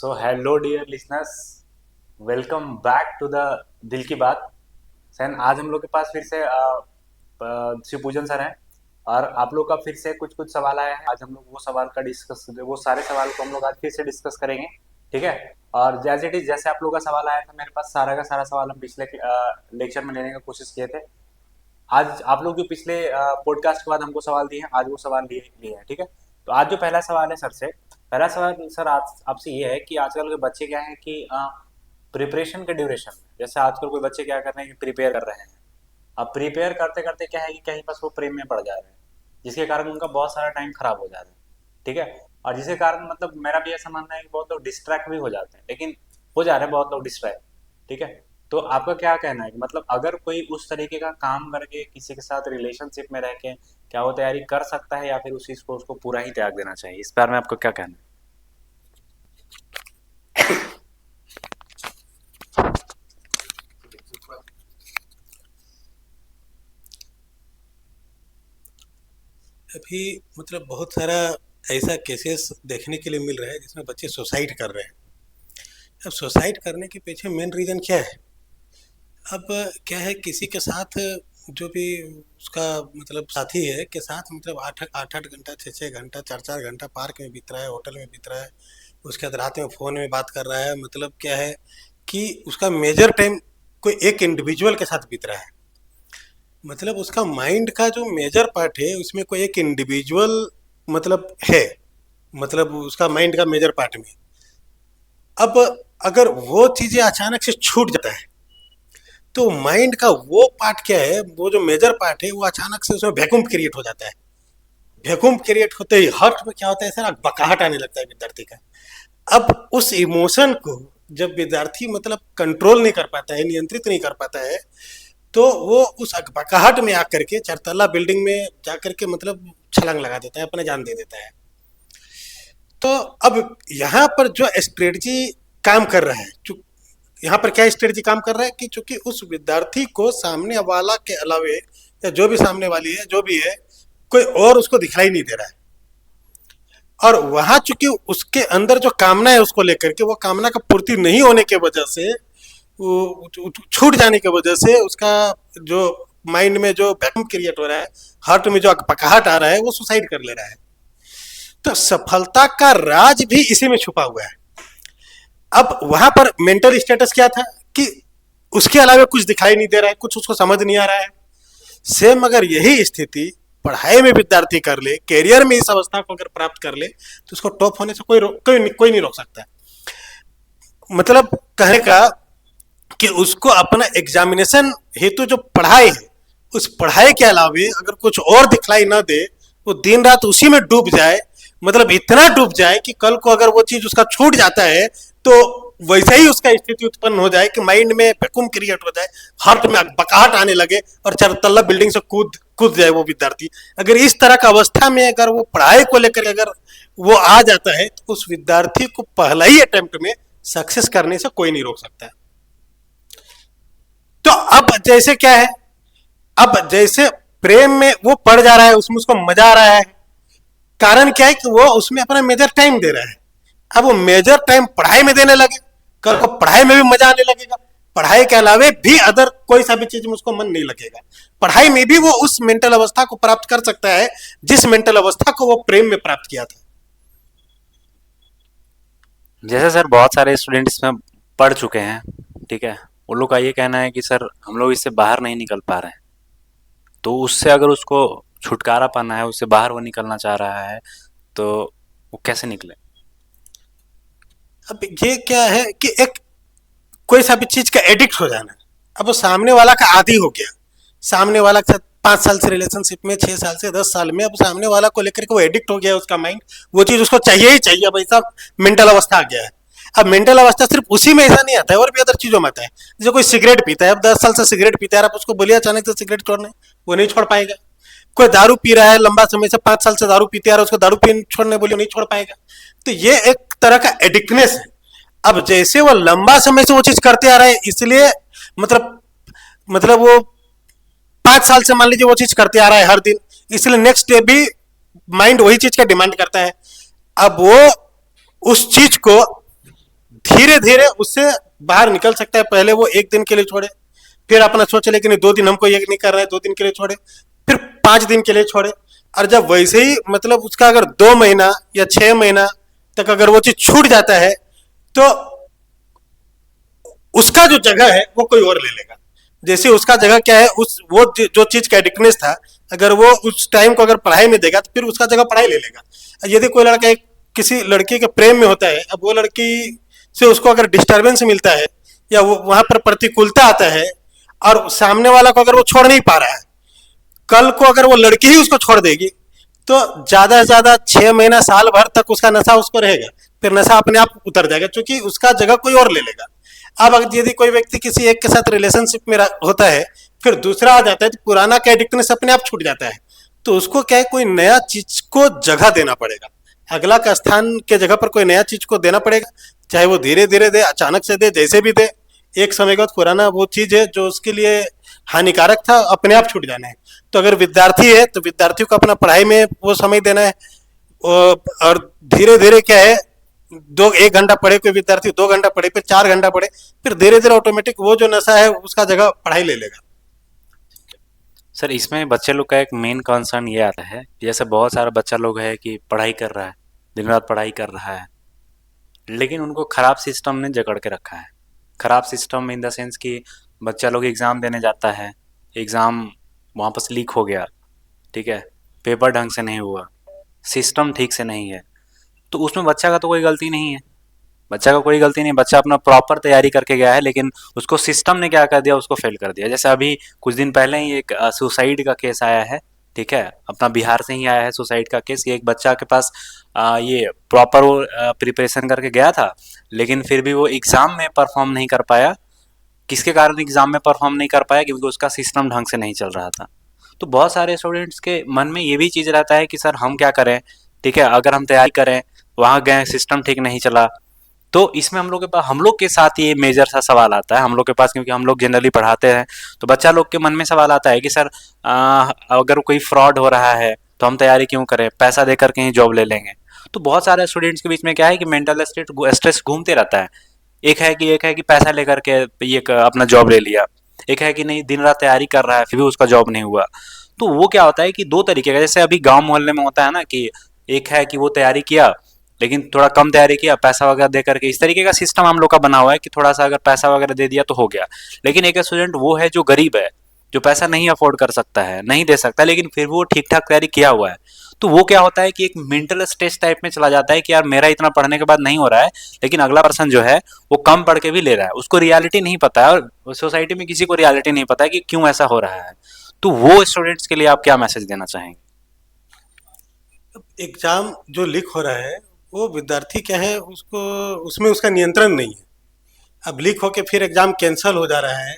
So hello dear listeners, welcome back to the दिल की बात। सैन, आज हम लोग के पास फिर से शिव पूजन सर हैं और आप लोग का फिर से कुछ कुछ सवाल आया है। आज हम लोग वो सवाल का डिस्कस, वो सारे सवाल को हम लोग आज फिर से डिस्कस करेंगे। ठीक है। और जैसे इट इज, जैसे आप लोग का सवाल आया था मेरे पास, सारा का सारा सवाल हम पिछले लेक्चर में लेने की कोशिश किए थे। आज आप लोग जो पिछले पॉडकास्ट के बाद हमको सवाल दिए हैं, आज वो सवाल लिए लिए हैं। ठीक है। तो आज जो पहला सवाल है सर से, पहला सवाल सर आज आपसे ये है कि आजकल के बच्चे क्या है कि प्रिपरेशन के ड्यूरेशन में, जैसे आजकल कोई बच्चे क्या कर रहे हैं कि प्रिपेयर कर रहे हैं। अब प्रिपेयर करते करते क्या है कि कहीं बस वो प्रेम में पड़ जा रहे हैं, जिसके कारण उनका बहुत सारा टाइम खराब हो जा रहा है। ठीक है। और जिसके कारण मतलब मेरा भी ऐसा मानना है कि बहुत लोग डिस्ट्रैक्ट भी हो जाते हैं, लेकिन हो जा रहे हैं बहुत लोग डिस्ट्रैक्ट। ठीक है। तो आपका क्या कहना है कि मतलब अगर कोई उस तरीके का काम करके किसी के साथ रिलेशनशिप में रह के क्या वो तैयारी कर सकता है, या फिर उस चीज को उसको पूरा ही त्याग देना चाहिए? इस बारे में आपको क्या कहना है? अभी मतलब बहुत सारा ऐसा केसेस देखने के लिए मिल रहा है जिसमें बच्चे सुसाइड कर रहे हैं। अब सुसाइड करने के पीछे मेन रीज़न क्या है? अब क्या है, किसी के साथ जो भी उसका मतलब साथी है के साथ मतलब आठ आठ आठ घंटा, छः छः घंटा, चार चार घंटा पार्क में बीत रहा है, होटल में बीत रहा है, उसके बाद रात में फ़ोन में बात कर रहा है। मतलब क्या है कि उसका मेजर टाइम कोई एक इंडिविजुअल के साथ बीत रहा है। मतलब उसका माइंड का जो मेजर पार्ट है उसमें कोई एक इंडिविजुअल मतलब है, मतलब उसका माइंड का मेजर पार्ट में। अब अगर वो चीज़ें अचानक से छूट जाता है तो माइंड का वो पार्ट क्या है, वो जो मेजर पार्ट है वो अचानक से उसमें वैक्यूम क्रिएट हो जाता है। वैक्यूम क्रिएट होते ही हार्ट में क्या होता है सर, बकाहट आने लगता है विद्यार्थी का। अब उस इमोशन को जब विद्यार्थी मतलब कंट्रोल नहीं कर पाता है, नियंत्रित नहीं कर पाता है, तो वो उस अकबकाहट में आकर के चारतला बिल्डिंग में जाकर के मतलब छलांग लगा देता है, अपने जान दे देता है। तो अब यहाँ पर जो स्ट्रेटजी काम कर रहा है, यहाँ पर क्या स्ट्रेटजी काम कर रहा है कि चूंकि उस विद्यार्थी को सामने वाला के अलावे या जो भी सामने वाली है जो भी है, कोई और उसको दिखाई नहीं दे रहा है। और वहां चूंकि उसके अंदर जो कामना है उसको लेकर के, वो कामना का पूर्ति नहीं होने के वजह से, वो छूट जाने की वजह से उसका जो माइंड में जो वैक्यूम क्रिएट हो रहा है, हार्ट में जो अकबकाहट आ रहा है, वो सुसाइड कर ले रहा है। तो सफलता का राज भी इसी में छुपा हुआ है। अब वहां पर मेंटल स्टेटस क्या था कि उसके अलावा कुछ दिखाई नहीं दे रहा है, कुछ उसको समझ नहीं आ रहा है। सेम अगर यही स्थिति पढ़ाई में विद्यार्थी कर ले, कैरियर में इस अवस्था को अगर प्राप्त कर ले, तो उसको टॉप होने से कोई नहीं रोक सकता। मतलब कहने का कि उसको अपना एग्जामिनेशन हेतु जो पढ़ाई है, उस पढ़ाई के अलावे अगर कुछ और दिखलाई ना दे, वो दिन रात उसी में डूब जाए, मतलब इतना डूब जाए कि कल को अगर वो चीज उसका छूट जाता है तो वैसे ही उसका स्थिति उत्पन्न हो जाए कि माइंड में वैक्यूम क्रिएट हो जाए, हार्ट में बकाहट आने लगे और चार तल्ला बिल्डिंग से कूद कूद जाए वो विद्यार्थी। अगर इस तरह का अवस्था में अगर वो पढ़ाई को लेकर अगर वो आ जाता है, तो उस विद्यार्थी को पहला ही अटेम्प्ट में सक्सेस करने से कोई नहीं रोक सकता है। तो अब जैसे क्या है, अब जैसे प्रेम में वो पड़ जा रहा है, उसमें उसको मजा आ रहा है, कारण क्या है कि वो उसमें अपना मेजर टाइम दे रहा है। अब वो मेजर टाइम पढ़ाई में देने लगे, कल को पढ़ाई में भी मजा आने लगेगा, पढ़ाई के अलावे भी अदर कोई सा भी चीज में उसको मन नहीं लगेगा। पढ़ाई में भी वो उस मेंटल अवस्था को प्राप्त कर सकता है जिस मेंटल अवस्था को वो प्रेम में प्राप्त किया था। जैसे सर बहुत सारे स्टूडेंट इसमें पढ़ चुके हैं। ठीक है। उन लोग का ये कहना है कि सर हम लोग इससे बाहर नहीं निकल पा रहे हैं, तो उससे अगर उसको छुटकारा पाना है, उससे बाहर वो निकलना चाह रहा है, तो वो कैसे निकले? अब ये क्या है कि एक कोई सा भी चीज का एडिक्ट हो जाना। अब वो सामने वाला का आदी हो गया, सामने वाला के साथ 5 साल से रिलेशनशिप में, 6 साल से, 10 साल में, अब सामने वाला को लेकर के वो एडिक्ट हो गया, उसका माइंड वो चीज उसको चाहिए ही चाहिए। अब ऐसा मेंटल अवस्था आ गया है। अब मेंटल अवस्था सिर्फ उसी में ऐसा नहीं आता है, और भी अदर चीजों में आता है। जैसे कोई सिगरेट पीता है, अब 10 साल से सिगरेट पीता है, आप उसको बोलिए अचानक से सिगरेट छोड़ने, वो नहीं छोड़ पाएगा। कोई दारू पी रहा है लंबा समय से, 5 साल से दारू पीते आ रहा है, उसको दारू पी छोड़ने बोलिए नहीं छोड़ पाएगा। तो ये एक तरह का एडिक्टनेस है। अब जैसे वो लंबा समय से वो चीज करते आ रहे हैं, इसलिए मतलब वो 5 साल से मान लीजिए वो चीज करते आ रहा है हर दिन, इसलिए नेक्स्ट डे भी माइंड वही चीज का डिमांड करता है। अब वो उस चीज को धीरे धीरे उससे बाहर निकल सकता है। पहले वो एक दिन के लिए छोड़े, फिर अपना सोच ले कि नहीं 2 दिन हमको ये नहीं कर रहा है, 2 दिन के लिए छोड़े, फिर 5 दिन के लिए छोड़े। और जब वैसे ही मतलब उसका अगर 2 महीना या 6 महीना तक अगर वो चीज छूट जाता है, तो उसका जो जगह है वो कोई और ले लेगा। जैसे उसका जगह क्या है, उस वो जो चीज का एडिक्टनेस था, अगर वो उस टाइम को अगर पढ़ाई में देगा तो फिर उसका जगह पढ़ाई ले लेगा। यदि कोई लड़का एक किसी लड़की के प्रेम में होता है, अब वो लड़की से उसको अगर डिस्टरबेंस मिलता है या वो वहां पर प्रतिकूलता आता है, और सामने वाला को अगर वो छोड़ नहीं पा रहा है, कल को अगर वो लड़की ही उसको छोड़ देगी, तो ज्यादा से ज्यादा 6 महीना साल भर तक उसका नशा उसको रहेगा, फिर नशा अपने आप उतर जाएगा, क्योंकि उसका जगह कोई और ले लेगा। अब अगर यदि कोई व्यक्ति किसी एक के साथ रिलेशनशिप में होता है, फिर दूसरा आ जाता है, तो पुराना का एडिक्टनेस अपने आप छूट जाता है। तो उसको क्या है, कोई नया चीज को जगह देना पड़ेगा, अगला का स्थान के जगह पर कोई नया चीज को देना पड़ेगा। चाहे वो धीरे धीरे दे, अचानक से दे, जैसे भी दे, एक समय के बाद पुराना वो चीज है जो उसके लिए हानिकारक था अपने आप छूट जाना है। तो अगर विद्यार्थी है तो विद्यार्थी को अपना पढ़ाई में वो समय देना है। और धीरे धीरे क्या है, 1 घंटा पढ़े कोई विद्यार्थी, 2 घंटा पढ़े, फिर 4 घंटा पढ़े, फिर धीरे धीरे ऑटोमेटिक वो जो नशा है उसका जगह पढ़ाई ले लेगा। सर इसमें बच्चे लोग का एक मेन कंसर्न ये आता है, जैसे बहुत सारा बच्चा लोग है कि पढ़ाई कर रहा है, दिन रात पढ़ाई कर रहा है, लेकिन उनको खराब सिस्टम ने जकड़ के रखा है। खराब सिस्टम इन द सेंस कि बच्चा लोग एग्ज़ाम देने जाता है, एग्ज़ाम वहाँ पर लीक हो गया, ठीक है, पेपर ढंग से नहीं हुआ, सिस्टम ठीक से नहीं है, तो उसमें बच्चा का तो कोई गलती नहीं है। बच्चा का कोई गलती नहीं, बच्चा अपना प्रॉपर तैयारी करके गया है, लेकिन उसको सिस्टम ने क्या कर दिया, उसको फेल कर दिया। जैसे अभी कुछ दिन पहले ही एक सुसाइड का केस आया है, ठीक है, अपना बिहार से ही आया है सुसाइड का केस। ये एक बच्चा के पास ये प्रॉपर वो प्रिपरेशन करके गया था, लेकिन फिर भी वो एग्ज़ाम में परफॉर्म नहीं कर पाया। किसके कारण एग्ज़ाम में परफॉर्म नहीं कर पाया? क्योंकि उसका सिस्टम ढंग से नहीं चल रहा था। तो बहुत सारे स्टूडेंट्स के मन में ये भी चीज़ रहता है कि सर हम क्या करें, ठीक है, अगर हम तैयारी करें, वहाँ गए, सिस्टम ठीक नहीं चला, तो इसमें हम लोग के पास, हम लोग के साथ ये मेजर सा सवाल आता है हम लोग के पास, क्योंकि हम लोग जनरली पढ़ाते हैं। तो बच्चा लोग के मन में सवाल आता है कि सर अगर कोई फ्रॉड हो रहा है तो हम तैयारी क्यों करें, पैसा देकर कहीं जॉब ले लेंगे। तो बहुत सारे स्टूडेंट्स के बीच में क्या है कि मेंटल स्ट्रेस घूमते रहता है। एक है कि पैसा लेकर के अपना जॉब ले लिया, एक है कि नहीं दिन रात तैयारी कर रहा है फिर भी उसका जॉब नहीं हुआ। तो वो क्या होता है कि दो तरीके का, जैसे अभी गांव मोहल्ले में होता है ना कि एक है कि वो तैयारी किया लेकिन थोड़ा कम तैयारी किया, पैसा वगैरह दे करके, इस तरीके का सिस्टम हम लोग का बना हुआ है कि थोड़ा सा अगर पैसा वगैरह दे दिया तो हो गया। लेकिन एक स्टूडेंट वो है जो गरीब है, जो पैसा नहीं अफोर्ड कर सकता है, नहीं दे सकता, लेकिन फिर वो ठीक ठाक तैयारी किया हुआ है। तो वो क्या होता है कि एक मेंटल स्ट्रेस टाइप में चला जाता है कि यार मेरा इतना पढ़ने के बाद नहीं हो रहा है, लेकिन अगला पर्सन जो है वो कम पढ़ के भी ले रहा है, उसको रियलिटी नहीं पता है, और सोसाइटी में किसी को रियलिटी नहीं पता है कि क्यों ऐसा हो रहा है। तो वो स्टूडेंट्स के लिए आप क्या मैसेज देना चाहेंगे? एग्जाम जो लीक हो रहा है, वो विद्यार्थी क्या है, उसको उसमें उसका नियंत्रण नहीं है। अब लीक होके फिर एग्जाम कैंसिल हो जा रहा है,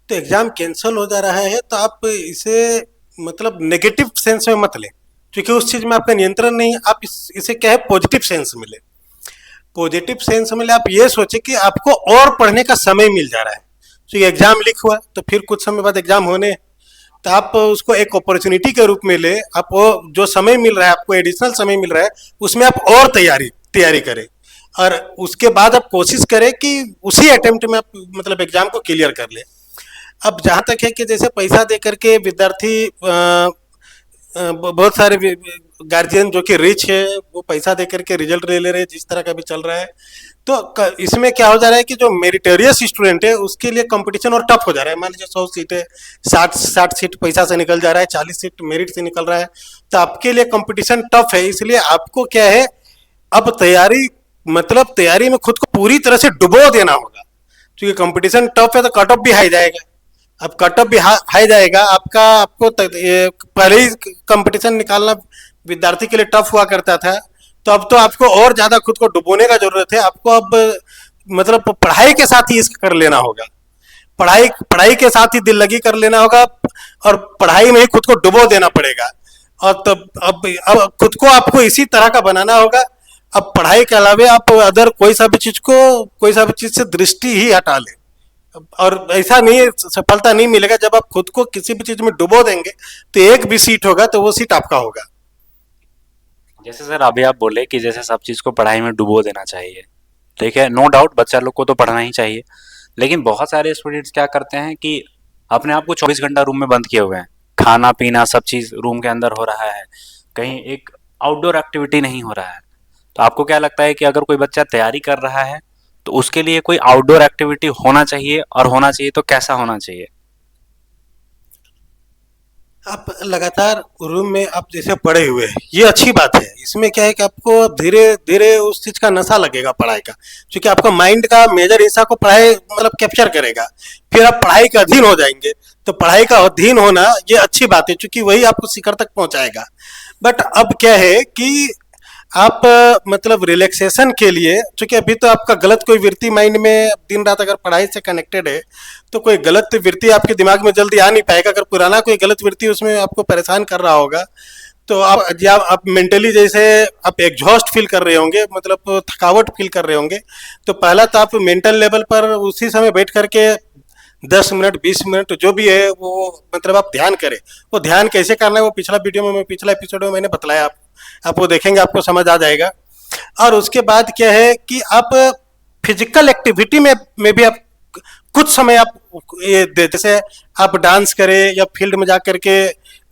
तो एग्जाम कैंसिल हो जा रहा है तो आप इसे मतलब नेगेटिव सेंस में मत लें, क्योंकि उस चीज में आपका नियंत्रण नहीं है। आप इसे क्या है, पॉजिटिव सेंस में ले। पॉजिटिव सेंस में ले, आप ये सोचे कि आपको और पढ़ने का समय मिल जा रहा है। तो ये एग्जाम लीक हुआ तो फिर कुछ समय बाद एग्जाम होने हैं, तो आप उसको एक अपॉर्चुनिटी के रूप में ले। आप वो जो समय मिल रहा है, आपको एडिशनल समय मिल रहा है, उसमें आप और तैयारी तैयारी करें, और उसके बाद आप कोशिश करें कि उसी अटेम्प्ट में आप मतलब एग्जाम को क्लियर कर ले। अब जहाँ तक है कि जैसे पैसा दे करके विद्यार्थी बहुत सारे गार्जियन जो कि रिच है, वो पैसा दे करके रिजल्ट ले रहे हैं, जिस तरह का भी चल रहा है। तो इसमें क्या हो जा रहा है कि जो मेरिटोरियस स्टूडेंट है उसके लिए कंपटीशन और टफ हो जा रहा है। मान लीजिए 100 सीट है, 60 सीट पैसा से निकल जा रहा है, 40 सीट मेरिट से निकल रहा है, तो आपके लिए कंपटीशन टफ है। इसलिए आपको क्या है, अब तैयारी मतलब तैयारी में खुद को पूरी तरह से डुबो देना होगा, क्योंकि कंपटीशन टफ है तो कट ऑफ भी हाई जाएगा। अब कट ऑफ भी हाई जाएगा आपका, आपको पहले ही कंपटीशन निकालना विद्यार्थी के लिए टफ हुआ करता था, तो अब तो आपको और ज्यादा खुद को डुबोने का जरूरत है। आपको अब मतलब पढ़ाई के साथ ही इसका कर लेना होगा, पढ़ाई पढ़ाई के साथ ही दिल लगी कर लेना होगा, और पढ़ाई में ही खुद को डुबो देना पड़ेगा। और तब अब खुद को आपको इसी तरह का बनाना होगा। अब पढ़ाई के अलावे आप अदर कोई सा भी चीज से दृष्टि ही हटा ले। और ऐसा नहीं, सफलता नहीं मिलेगा जब आप खुद को किसी भी चीज में डुबो देंगे, तो एक भी सीट होगा तो वो सीट आपका होगा। जैसे सर अभी आप बोले कि जैसे सब चीज़ को पढ़ाई में डुबो देना चाहिए, ठीक है, नो डाउट बच्चा लोग को तो पढ़ना ही चाहिए, लेकिन बहुत सारे स्टूडेंट्स क्या करते हैं कि अपने आप को 24 घंटा रूम में बंद किए हुए हैं, खाना पीना सब चीज रूम के अंदर हो रहा है, कहीं एक आउटडोर एक्टिविटी नहीं हो रहा है। तो आपको क्या लगता है कि अगर कोई बच्चा तैयारी कर रहा है तो उसके लिए कोई आउटडोर एक्टिविटी होना चाहिए, और होना चाहिए तो कैसा होना चाहिए? आप लगातार रूम में आप जैसे पड़े हुए हैं, ये अच्छी बात है। इसमें क्या है कि आपको धीरे धीरे उस चीज का नशा लगेगा पढ़ाई का, क्योंकि आपका माइंड का मेजर हिस्सा को पढ़ाई मतलब कैप्चर करेगा। फिर आप पढ़ाई के अधीन हो जाएंगे। तो पढ़ाई का अधीन होना ये अच्छी बात है, क्योंकि वही आपको शिखर तक पहुंचाएगा। बट अब क्या है कि आप मतलब रिलैक्सेशन के लिए, चूंकि अभी तो आपका गलत कोई वृत्ति माइंड में दिन रात अगर पढ़ाई से कनेक्टेड है, तो कोई गलत वृत्ति आपके दिमाग में जल्दी आ नहीं पाएगा। अगर पुराना कोई गलत वृत्ति उसमें आपको परेशान कर रहा होगा, तो आप मेंटली जैसे आप एग्जॉस्ट फील कर रहे होंगे, मतलब थकावट फील कर रहे होंगे। तो पहला तो आप मेंटल लेवल पर उसी समय बैठ करके 10 मिनट 20 मिनट जो भी है वो मतलब आप ध्यान करें। वो ध्यान कैसे करना है वो पिछला वीडियो में, मैं पिछला एपिसोड में मैंने बताया। आप वो देखेंगे, आपको समझ आ जाएगा। और उसके बाद क्या है कि आप फिजिकल एक्टिविटी में भी आप कुछ समय आप जैसे आप डांस करें या फील्ड में जा करके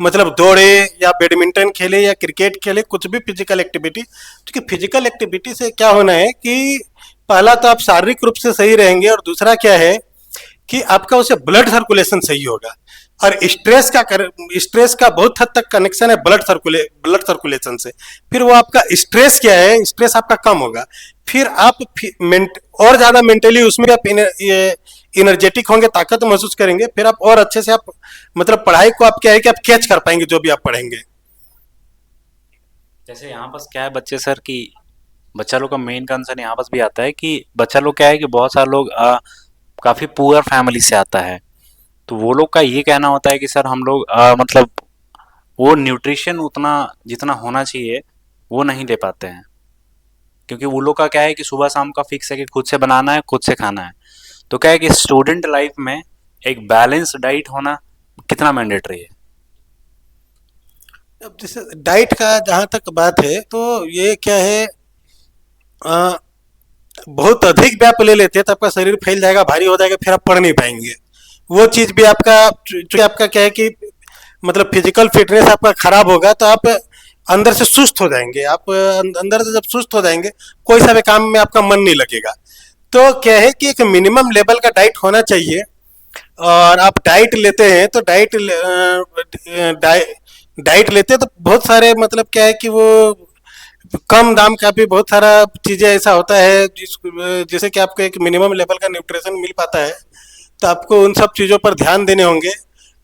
मतलब दौड़े या बैडमिंटन खेले या क्रिकेट खेले, कुछ भी फिजिकल एक्टिविटी। क्योंकि फिजिकल एक्टिविटी से क्या होना है कि पहला तो आप शारीरिक रूप से सही रहेंगे, और दूसरा क्या है कि आपका उसे ब्लड सर्कुलेशन सही होगा। और स्ट्रेस का बहुत हद तक कनेक्शन है ब्लड सर्कुलेशन से। फिर वो आपका स्ट्रेस क्या है, स्ट्रेस आपका कम होगा। फिर आप और ज्यादा मेंटली उसमें आप ये एनर्जेटिक होंगे, ताकत महसूस करेंगे। फिर आप और अच्छे से आप मतलब पढ़ाई को आप क्या है कि आप कैच कर पाएंगे जो भी आप पढ़ेंगे। जैसे यहाँ पास क्या है बच्चे सर कि बच्चा लोग का मेन कंसर्न यहाँ पास भी आता है कि बच्चा लोग क्या है कि बहुत सारे लोग काफी पुअर फैमिली से आता है, तो वो लोग का ये कहना होता है कि सर हम लोग मतलब वो न्यूट्रिशन उतना जितना होना चाहिए वो नहीं ले पाते हैं, क्योंकि वो लोग का क्या है कि सुबह शाम का फिक्स है कि खुद से बनाना है खुद से खाना है। तो क्या है कि स्टूडेंट लाइफ में एक बैलेंस डाइट होना कितना मैंडेटरी है? अब जैसे डाइट का जहाँ तक बात है, तो ये क्या है, अ, बहुत अधिक व्याप ले लेते हैं तो आपका शरीर फैल जाएगा, भारी हो जाएगा, फिर आप पढ़ नहीं पाएंगे। वो चीज़ भी आपका, जो आपका क्या है कि मतलब फिजिकल फिटनेस आपका खराब होगा, तो आप अंदर से सुस्त हो जाएंगे। आप अंदर से जब सुस्त हो जाएंगे, कोई सा भी काम में आपका मन नहीं लगेगा। तो क्या है कि एक मिनिमम लेवल का डाइट होना चाहिए। और आप डाइट लेते हैं तो डाइट लेते हैं तो बहुत सारे मतलब क्या है कि वो कम दाम का भी बहुत सारा चीज़ें ऐसा होता है जिससे कि आपको एक मिनिमम लेवल का न्यूट्रिशन मिल पाता है। तो आपको उन सब चीज़ों पर ध्यान देने होंगे।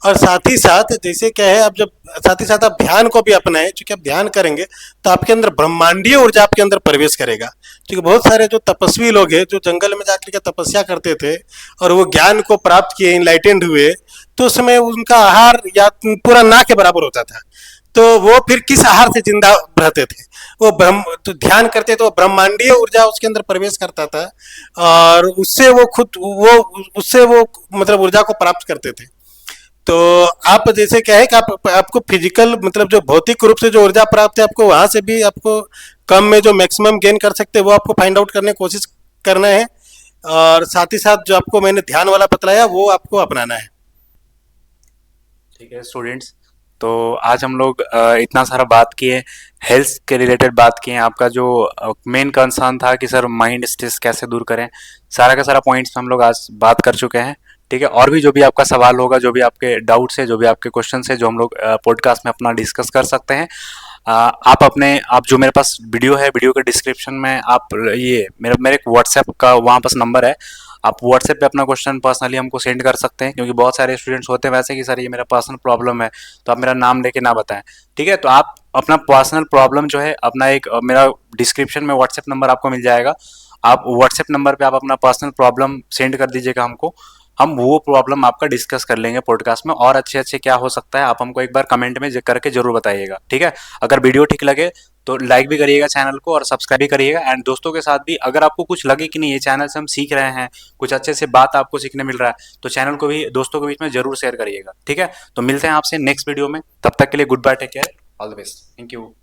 और साथ ही साथ जैसे क्या है, आप जब साथ ही साथ आप ध्यान को भी अपनाएं, क्योंकि आप ध्यान करेंगे तो आपके अंदर ब्रह्मांडीय ऊर्जा आपके अंदर प्रवेश करेगा। क्योंकि बहुत सारे जो तपस्वी लोग हैं जो जंगल में जाकर के तपस्या करते थे और वो ज्ञान को प्राप्त किए, इनलाइटेंड हुए, तो उस समय उनका आहार या पूरा ना के बराबर होता था। तो वो फिर किस आहार से जिंदा रहते थे? वो ब्रह्म तो ध्यान करते तो ब्रह्मांडीय ऊर्जा उसके अंदर प्रवेश करता था, और उससे वो मतलब ऊर्जा को प्राप्त करते थे। तो आप जैसे क्या है कि आपको फिजिकल मतलब जो भौतिक रूप से जो ऊर्जा प्राप्त है, आपको वहां से भी आपको कम में जो मैक्सिमम गेन कर सकते हैं वो आपको फाइंड आउट करने की कोशिश करना है। और साथ ही साथ जो आपको मैंने ध्यान वाला बतलाया वो आपको अपनाना है। ठीक है स्टूडेंट्स, तो आज हम लोग इतना सारा बात किए, हेल्थ के रिलेटेड बात किए। आपका जो मेन कंसर्न था कि सर माइंड स्ट्रेस कैसे दूर करें, सारा का सारा पॉइंट्स हम लोग आज बात कर चुके हैं। ठीक है, और भी जो भी आपका सवाल होगा, जो भी आपके डाउट्स है, जो भी आपके क्वेश्चन है, जो हम लोग पॉडकास्ट में अपना डिस्कस कर सकते हैं। आप जो मेरे पास वीडियो है, वीडियो के डिस्क्रिप्शन में आप ये मेरे एक व्हाट्सएप का वहाँ पास नंबर है, आप व्हाट्सएप पे अपना क्वेश्चन पर्सनली हमको सेंड कर सकते हैं, क्योंकि बहुत सारे स्टूडेंट्स होते हैं वैसे कि सर ये मेरा पर्सनल प्रॉब्लम है, तो आप मेरा नाम लेके ना बताएं। ठीक है, तो आप अपना पर्सनल प्रॉब्लम जो है अपना एक मेरा डिस्क्रिप्शन में व्हाट्सएप नंबर आपको मिल जाएगा, आप व्हाट्सएप नंबर पे आप अपना पर्सनल प्रॉब्लम सेंड कर दीजिएगा हमको। हम वो प्रॉब्लम आपका डिस्कस कर लेंगे पॉडकास्ट में, और अच्छे अच्छे क्या हो सकता है आप हमको एक बार कमेंट में करके जरूर बताइएगा। ठीक है, अगर वीडियो ठीक लगे तो लाइक भी करिएगा चैनल को, और सब्सक्राइब भी करिएगा। एंड दोस्तों के साथ भी, अगर आपको कुछ लगे कि नहीं ये चैनल से हम सीख रहे हैं, कुछ अच्छे से बात आपको सीखने मिल रहा है, तो चैनल को भी दोस्तों के बीच में जरूर शेयर करिएगा। ठीक है, तो मिलते हैं आपसे नेक्स्ट वीडियो में, तब तक के लिए goodbye, take care, all the best, thank you.